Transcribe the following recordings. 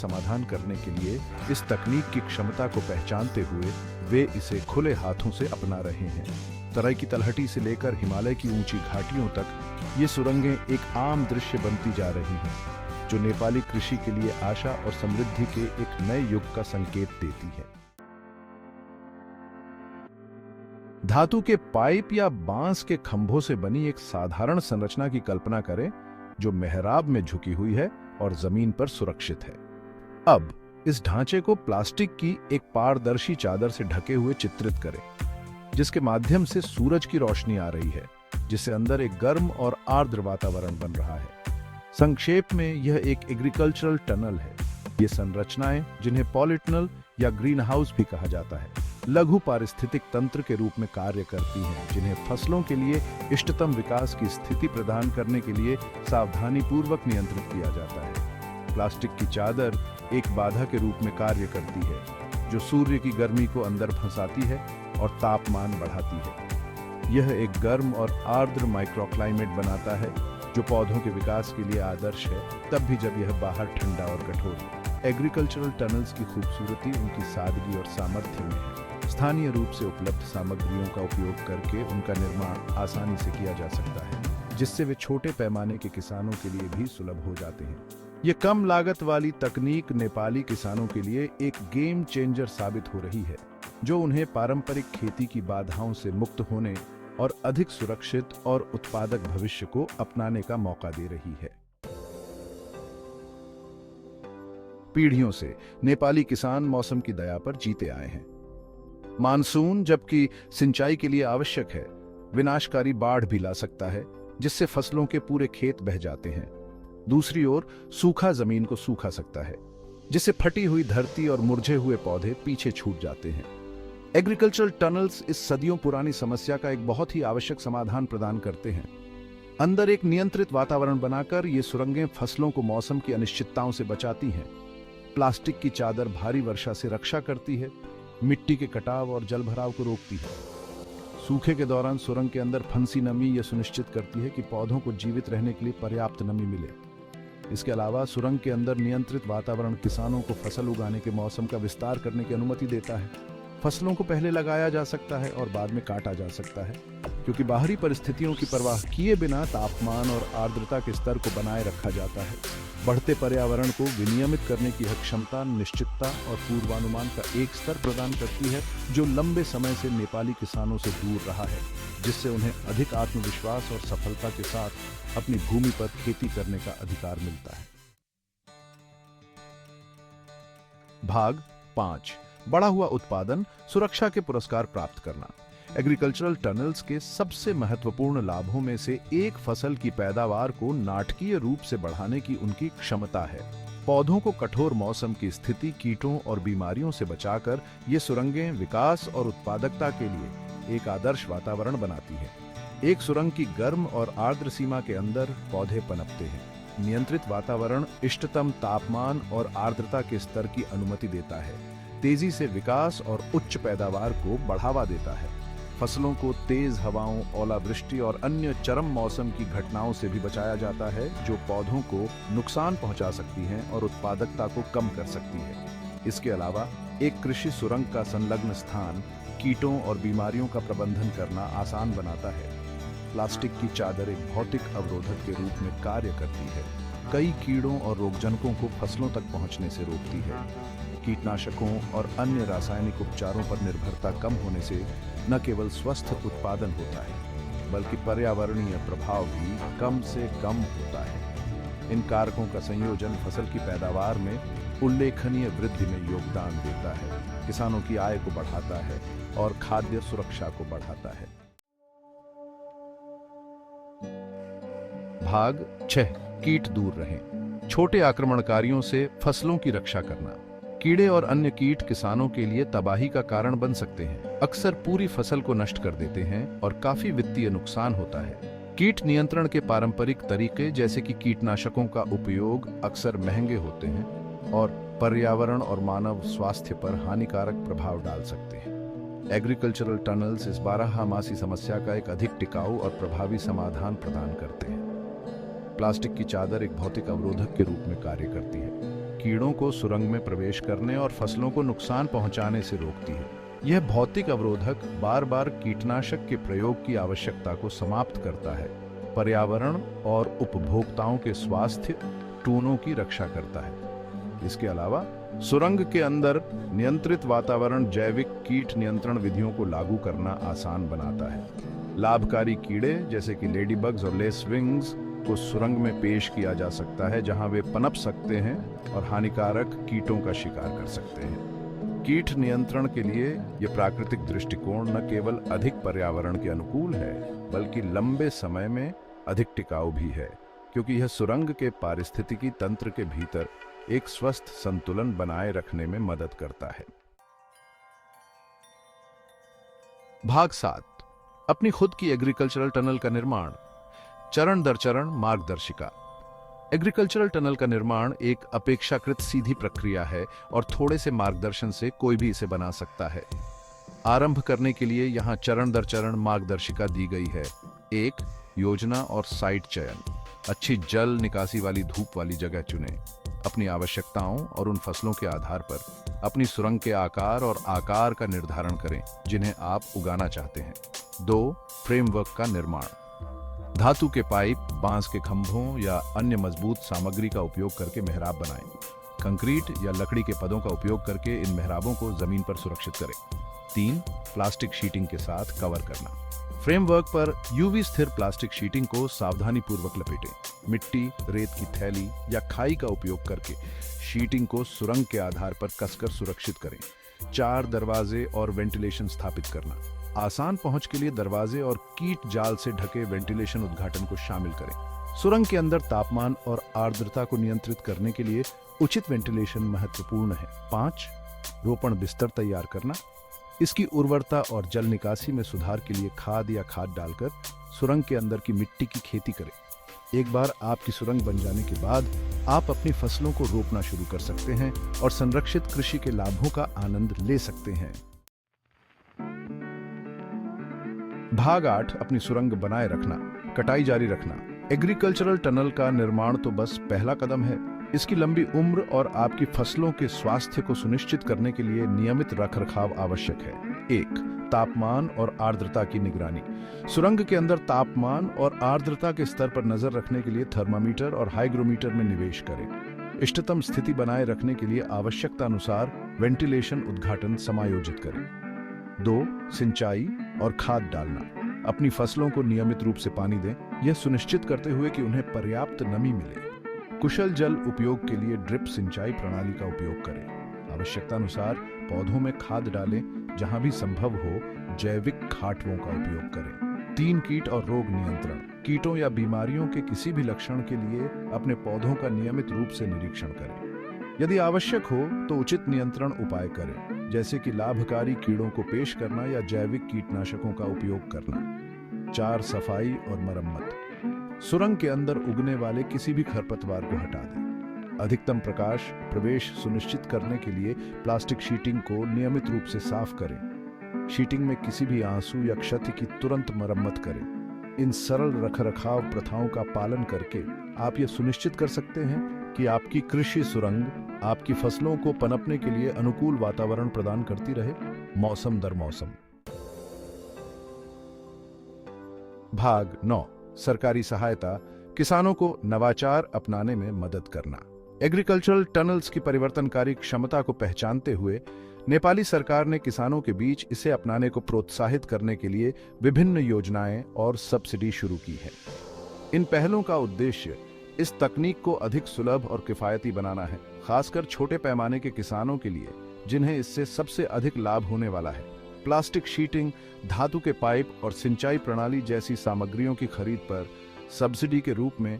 समाधान करने के लिए इस तकनीक की क्षमता को पहचानते हुए वे इसे खुले हाथों से अपना रहे हैं। तराई की तलहटी से लेकर हिमालय की ऊंची घाटियों तक ये सुरंगें एक आम दृश्य बनती जा रही हैं, जो नेपाली कृषि के लिए आशा और समृद्धि के एक नए युग का संकेत देती है। धातु के पाइप या बांस के खंभों से बनी एक साधारण संरचना की कल्पना करें, जो मेहराब में झुकी हुई है और जमीन पर सुरक्षित है। अब इस ढांचे को प्लास्टिक की एक पारदर्शी चादर से ढके हुए चित्रित करें, जिसके माध्यम से सूरज की रोशनी आ रही है, जिससे अंदर एक गर्म और आर्द्र वातावरण बन रहा है। संक्षेप में यह एक एग्रीकल्चरल टनल है। ये संरचनाएं, जिन्हें पॉलीटनल या ग्रीन हाउस भी कहा जाता है, लघु पारिस्थितिक तंत्र के रूप में कार्य करती हैं, जिन्हें फसलों के लिए इष्टतम विकास की स्थिति प्रदान करने के लिए सावधानी पूर्वक नियंत्रित किया जाता है। प्लास्टिक की चादर एक बाधा के रूप में कार्य करती है, जो सूर्य की गर्मी को अंदर फंसाती है और तापमान बढ़ाती है। यह एक गर्म और आर्द्र माइक्रोक्लाइमेट बनाता है, जो पौधों के विकास के लिए आदर्श है, तब भी जब यह बाहर ठंडा और कठोर है। एग्रीकल्चरल टनल्स की खूबसूरती उनकी सादगी और सामर्थ्य में है। स्थानीय रूप से उपलब्ध सामग्रियों का उपयोग करके उनका निर्माण आसानी से किया जा सकता है, जिससे वे छोटे पैमाने के किसानों के लिए भी सुलभ हो जाते हैं। ये कम लागत वाली तकनीक नेपाली किसानों के लिए एक गेम चेंजर साबित हो रही है, जो उन्हें पारंपरिक खेती की बाधाओं से मुक्त होने और अधिक सुरक्षित और उत्पादक भविष्य को अपनाने का मौका दे रही है। पीढ़ियों से नेपाली किसान मौसम की दया पर जीते आए हैं। मानसून, जबकि सिंचाई के लिए आवश्यक है, विनाशकारी बाढ़ भी ला सकता है, जिससे फसलों के पूरे खेत बह जाते हैं। दूसरी ओर सूखा जमीन को सूखा सकता है, जिससे फटी हुई धरती और मुरझे हुए पौधे पीछे छूट जाते हैं। एग्रीकल्चरल टनल्स इस सदियों पुरानी समस्या का एक बहुत ही आवश्यक समाधान प्रदान करते हैं। अंदर एक नियंत्रित वातावरण बनाकर ये सुरंगें फसलों को मौसम की अनिश्चितताओं से बचाती हैं। प्लास्टिक की चादर भारी वर्षा से रक्षा करती है, मिट्टी के कटाव और जलभराव को रोकती है। सूखे के दौरान सुरंग के अंदर फंसी नमी यह सुनिश्चित करती है कि पौधों को जीवित रहने के लिए पर्याप्त नमी मिले। इसके अलावा सुरंग के अंदर नियंत्रित वातावरण किसानों को फसल उगाने के मौसम का विस्तार करने की अनुमति देता है। फसलों को पहले लगाया जा सकता है और बाद में काटा जा सकता है, क्योंकि बाहरी परिस्थितियों की परवाह किए बिना तापमान और आर्द्रता के स्तर को बनाए रखा जाता है। बढ़ते पर्यावरण को विनियमित करने की यह क्षमता निश्चितता और पूर्वानुमान का एक स्तर प्रदान करती है, जो लंबे समय से नेपाली किसानों से दूर रहा है, जिससे उन्हें अधिक आत्मविश्वास और सफलता के साथ अपनी भूमि पर खेती करने का अधिकार मिलता है। भाग 5, बढ़ा हुआ उत्पादन, सुरक्षा के पुरस्कार प्राप्त करना। एग्रीकल्चरल टनल्स के सबसे महत्वपूर्ण लाभों में से एक फसल की पैदावार को नाटकीय रूप से बढ़ाने की उनकी क्षमता है। पौधों को कठोर मौसम की स्थिति, कीटों और बीमारियों से बचाकर ये सुरंगें विकास और उत्पादकता के लिए एक आदर्श वातावरण बनाती है। एक सुरंग की गर्म और आर्द्र सीमा के अंदर पौधे पनपते हैं। नियंत्रित वातावरण इष्टतम तापमान और आर्द्रता के स्तर की अनुमति देता है, तेजी से विकास और उच्च पैदावार को बढ़ावा देता है। फसलों को तेज हवाओं, ओलावृष्टि और अन्य चरम मौसम की घटनाओं से भी बचाया जाता है, जो पौधों को नुकसान पहुंचा सकती हैं और उत्पादकता को कम कर सकती है। इसके अलावा एक कृषि सुरंग का संलग्न स्थान कीटों और बीमारियों का प्रबंधन करना आसान बनाता है। प्लास्टिक की चादर एक भौतिक अवरोधक के रूप में कार्य करती है, कई कीड़ों और रोगजनकों को फसलों तक पहुंचने से रोकती है। कीटनाशकों और अन्य रासायनिक उपचारों पर निर्भरता कम होने से न केवल स्वस्थ उत्पादन होता है, बल्कि पर्यावरणीय प्रभाव भी कम से कम होता है। इन कारकों का संयोजन फसल की पैदावार में उल्लेखनीय वृद्धि में योगदान देता है, किसानों की आय को बढ़ाता है और खाद्य सुरक्षा को बढ़ाता है। भाग 6, कीट दूर रहें। छोटे आक्रमणकारियों से फसलों की रक्षा करना। कीड़े और अन्य कीट किसानों के लिए तबाही का कारण बन सकते हैं, अक्सर पूरी फसल को नष्ट कर देते हैं और काफी वित्तीय नुकसान होता है। कीट नियंत्रण के पारंपरिक तरीके जैसे कि कीटनाशकों का उपयोग अक्सर महंगे होते हैं और पर्यावरण और मानव स्वास्थ्य पर हानिकारक प्रभाव डाल सकते हैं। एग्रीकल्चरल टनल्स इस बारहमासी समस्या का एक अधिक टिकाऊ और प्रभावी समाधान प्रदान करते हैं। प्लास्टिक की चादर एक भौतिक अवरोधक के रूप में कार्य करती है। कीड़ों को सुरंग में प्रवेश करने और फसलों को नुकसान पहुंचाने से रोकती है। यह भौतिक अवरोधक बार बार कीटनाशक के प्रयोग की आवश्यकता को समाप्त करता है, पर्यावरण और उपभोक्ताओं के स्वास्थ्य टूनों की रक्षा करता है। इसके अलावा सुरंग के अंदर नियंत्रित वातावरण जैविक कीट नियंत्रण विधियों को लागू करना आसान बनाता है। लाभकारी कीड़े जैसे कि लेडीबग्स और लेसविंग्स को सुरंग में पेश किया जा सकता है, जहां वे पनप सकते हैं और हानिकारक कीटों का शिकार कर सकते हैं। कीट नियंत्रण के लिए यह प्राकृतिक दृष्टिकोण न केवल अधिक पर्यावरण के अनुकूल है, बल्कि लंबे समय में अधिक टिकाऊ भी है, क्योंकि यह सुरंग के पारिस्थितिकी तंत्र के भीतर एक स्वस्थ संतुलन बनाए रखने में मदद करता है। भाग 7, अपनी खुद की एग्रीकल्चरल टनल का निर्माण। चरण दर चरण मार्गदर्शिका। एग्रीकल्चरल टनल का निर्माण एक अपेक्षाकृत सीधी प्रक्रिया है और थोड़े से मार्गदर्शन से कोई भी इसे बना सकता है। आरंभ करने के लिए यहाँ चरण दर चरण मार्गदर्शिका दी गई है। 1. योजना और साइट चयन। अच्छी जल निकासी वाली धूप वाली जगह चुनें। अपनी आवश्यकताओं और उन फसलों के आधार पर अपनी सुरंग के आकार और आकार का निर्धारण करें जिन्हें आप उगाना चाहते हैं। 2. फ्रेमवर्क का निर्माण। धातु के पाइप, बांस के खंभों या अन्य मजबूत सामग्री का उपयोग करके मेहराब बनाएं। कंक्रीट या लकड़ी के पदों का उपयोग करके इन मेहराबों को जमीन पर सुरक्षित करें। 3. प्लास्टिक शीटिंग के साथ कवर करना। फ्रेमवर्क पर यूवी स्थिर प्लास्टिक शीटिंग को सावधानी पूर्वक लपेटें। मिट्टी, रेत की थैली या खाई का उपयोग करके शीटिंग को सुरंग के आधार पर कसकर सुरक्षित करें। 4. दरवाजे और वेंटिलेशन स्थापित करना। आसान पहुंच के लिए दरवाजे और कीट जाल से ढके वेंटिलेशन उद्घाटन को शामिल करें। सुरंग के अंदर तापमान और आर्द्रता को नियंत्रित करने के लिए उचित वेंटिलेशन महत्वपूर्ण है। 5. रोपण बिस्तर तैयार करना। इसकी उर्वरता और जल निकासी में सुधार के लिए खाद या खाद डालकर सुरंग के अंदर की मिट्टी की खेती करें। एक बार आपकी सुरंग बन जाने के बाद आप अपनी फसलों को रोपना शुरू कर सकते हैं और संरक्षित कृषि के लाभों का आनंद ले सकते हैं। भाग 8, अपनी सुरंग बनाए रखना, कटाई जारी रखना। एग्रीकल्चरल टनल का निर्माण तो बस पहला कदम है। इसकी लंबी उम्र और आपकी फसलों के स्वास्थ्य को सुनिश्चित करने के लिए नियमित रखरखाव आवश्यक है। 1. तापमान और आर्द्रता की निगरानी। सुरंग के अंदर तापमान और आर्द्रता के स्तर पर नजर रखने के लिए थर्मामीटर और हाइग्रोमीटर में निवेश करें। इष्टतम स्थिति बनाए रखने के लिए आवश्यकता अनुसार वेंटिलेशन उद्घाटन समायोजित करें। 2. सिंचाई और खाद डालना। अपनी फसलों को नियमित रूप से पानी दें, यह सुनिश्चित करते हुए कि उन्हें पर्याप्त नमी मिले। कुशल जल उपयोग के लिए ड्रिप सिंचाई प्रणाली का उपयोग करें। आवश्यकता अनुसार पौधों में खाद डालें। जहां भी संभव हो जैविक खाटवों का उपयोग करें। 3. कीट और रोग नियंत्रण। कीटों या बीमारियों के किसी भी लक्षण के लिए अपने पौधों का नियमित रूप से निरीक्षण करें। यदि आवश्यक हो तो उचित नियंत्रण उपाय करें, जैसे कि लाभकारी कीड़ों को पेश करना या जैविक कीटनाशकों का उपयोग करना। 4. सफाई और मरम्मत। सुरंग के अंदर उगने वाले किसी भी खरपतवार को हटा दें। अधिकतम प्रकाश प्रवेश सुनिश्चित करने के लिए प्लास्टिक शीटिंग को नियमित रूप से साफ करें। शीटिंग में किसी भी आंसू या क्षति की तुरंत मरम्मत करें। इन सरल रखरखाव प्रथाओं का पालन करके आप ये सुनिश्चित कर सकते हैं कि आपकी कृषि सुरंग आपकी फसलों को पनपने के लिए अनुकूल वातावरण प्रदान करती रहे, मौसम दर मौसम। भाग 9, सरकारी सहायता, किसानों को नवाचार अपनाने में मदद करना। एग्रीकल्चरल टनल्स की परिवर्तनकारी क्षमता को पहचानते हुए नेपाली सरकार ने किसानों के बीच इसे अपनाने को प्रोत्साहित करने के लिए विभिन्न योजनाएं और सब्सिडी शुरू की है। इन पहलों का उद्देश्य इस तकनीक को अधिक सुलभ और किफायती बनाना है, खासकर छोटे पैमाने के किसानों के लिए जिन्हें इससे सबसे अधिक लाभ होने वाला है। प्लास्टिक शीटिंग, धातु के पाइप और सिंचाई प्रणाली जैसी सामग्रियों की खरीद पर सब्सिडी के रूप में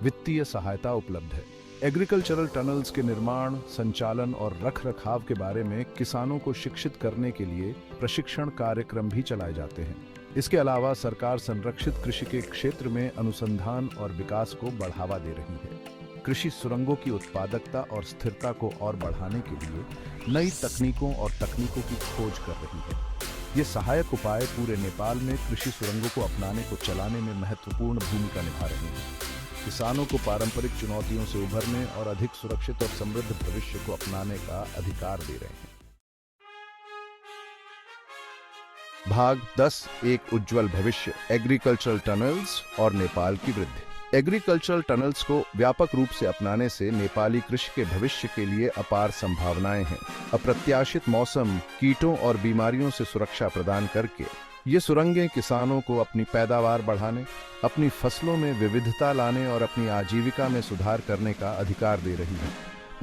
वित्तीय सहायता उपलब्ध है। एग्रीकल्चरल टनल्स के निर्माण, संचालन और रखरखाव के बारे में किसानों को शिक्षित करने के लिए प्रशिक्षण कार्यक्रम भी चलाए जाते हैं। इसके अलावा सरकार संरक्षित कृषि के क्षेत्र में अनुसंधान और विकास को बढ़ावा दे रही है। कृषि सुरंगों की उत्पादकता और स्थिरता को और बढ़ाने के लिए नई तकनीकों और तकनीकों की खोज कर रही है। ये सहायक उपाय पूरे नेपाल में कृषि सुरंगों को अपनाने को चलाने में महत्वपूर्ण भूमिका निभा रहे हैं। किसानों को पारंपरिक चुनौतियों से उभरने और अधिक सुरक्षित और समृद्ध भविष्य को अपनाने का अधिकार दे रहे हैं। भाग 10, एक उज्जवल भविष्य, एग्रीकल्चरल टनल्स और नेपाल की वृद्धि। एग्रीकल्चरल टनल्स को व्यापक रूप से अपनाने से नेपाली कृषि के भविष्य के लिए अपार संभावनाएं हैं। अप्रत्याशित मौसम, कीटों और बीमारियों से सुरक्षा प्रदान करके ये सुरंगें किसानों को अपनी पैदावार बढ़ाने, अपनी फसलों में विविधता लाने और अपनी आजीविका में सुधार करने का अधिकार दे रही हैं।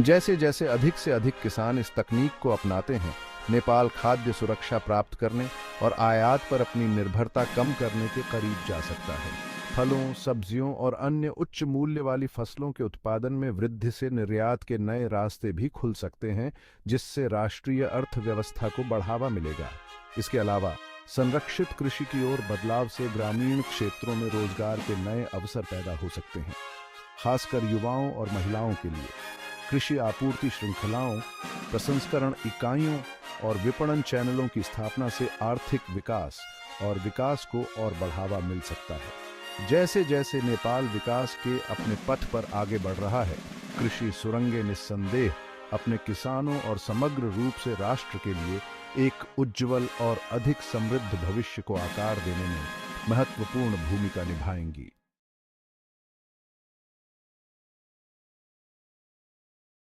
जैसे जैसे अधिक से अधिक किसान इस तकनीक को अपनाते हैं, नेपाल खाद्य सुरक्षा प्राप्त करने और आयात पर अपनी निर्भरता कम करने के करीब जा सकता है। फलों, सब्जियों और अन्य उच्च मूल्य वाली फसलों के उत्पादन में वृद्धि से निर्यात के नए रास्ते भी खुल सकते हैं, जिससे राष्ट्रीय अर्थव्यवस्था को बढ़ावा मिलेगा। इसके अलावा संरक्षित कृषि की ओर बदलाव से ग्रामीण क्षेत्रों में रोजगार के नए अवसर पैदा हो सकते हैं, खासकर युवाओं और महिलाओं के लिए। कृषि आपूर्ति श्रृंखलाओं, प्रसंस्करण इकाइयों और विपणन चैनलों की स्थापना से आर्थिक विकास को और बढ़ावा मिल सकता है। जैसे जैसे नेपाल विकास के अपने पथ पर आगे बढ़ रहा है, कृषि सुरंगें निस्संदेह अपने किसानों और समग्र रूप से राष्ट्र के लिए एक उज्जवल और अधिक समृद्ध भविष्य को आकार देने में महत्वपूर्ण भूमिका निभाएंगी।